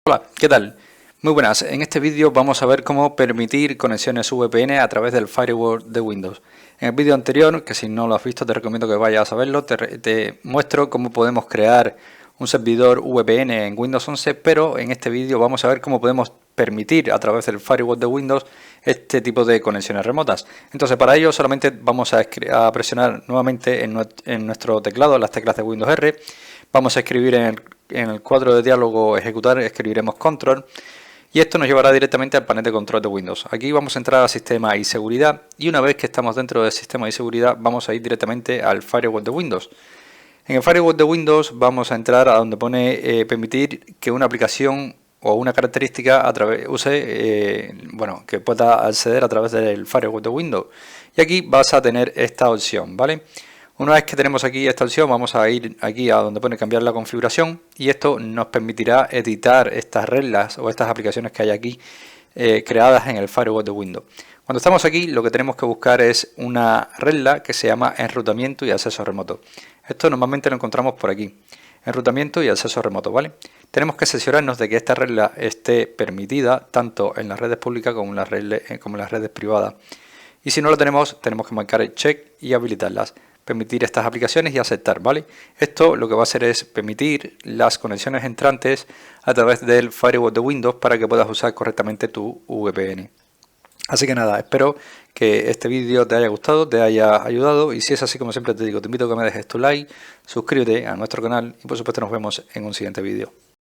Hola, ¿qué tal? Muy buenas, en este vídeo vamos a ver cómo permitir conexiones VPN a través del firewall de Windows. En el vídeo anterior, que si no lo has visto te recomiendo que vayas a verlo, te muestro cómo podemos crear un servidor VPN en Windows 11, pero en este vídeo vamos a ver cómo podemos permitir a través del firewall de Windows este tipo de conexiones remotas. Entonces para ello solamente vamos a presionar nuevamente en nuestro teclado las teclas de Windows R, vamos a escribir en el cuadro de diálogo ejecutar, escribiremos control y esto nos llevará directamente al panel de control de Windows. Aquí vamos a entrar a sistema y seguridad y una vez que estamos dentro del sistema y seguridad vamos a ir directamente al firewall de Windows. En el firewall de Windows vamos a entrar a donde pone permitir que una aplicación o una característica que pueda acceder a través del firewall de Windows. Y aquí vas a tener esta opción, ¿vale? Una vez que tenemos aquí esta opción, vamos a ir aquí a donde pone cambiar la configuración y esto nos permitirá editar estas reglas o estas aplicaciones que hay aquí creadas en el firewall de Windows. Cuando estamos aquí, lo que tenemos que buscar es una regla que se llama enrutamiento y acceso remoto. Esto normalmente lo encontramos por aquí, enrutamiento y acceso remoto, ¿vale? Tenemos que asegurarnos de que esta regla esté permitida tanto en las redes públicas como en las redes privadas. Y si no lo tenemos, tenemos que marcar el check y habilitarlas. Permitir estas aplicaciones y aceptar, ¿vale? Esto lo que va a hacer es permitir las conexiones entrantes a través del firewall de Windows para que puedas usar correctamente tu VPN. Así que nada, espero que este vídeo te haya gustado, te haya ayudado y si es así, como siempre te digo, te invito a que me dejes tu like, suscríbete a nuestro canal y por supuesto nos vemos en un siguiente vídeo.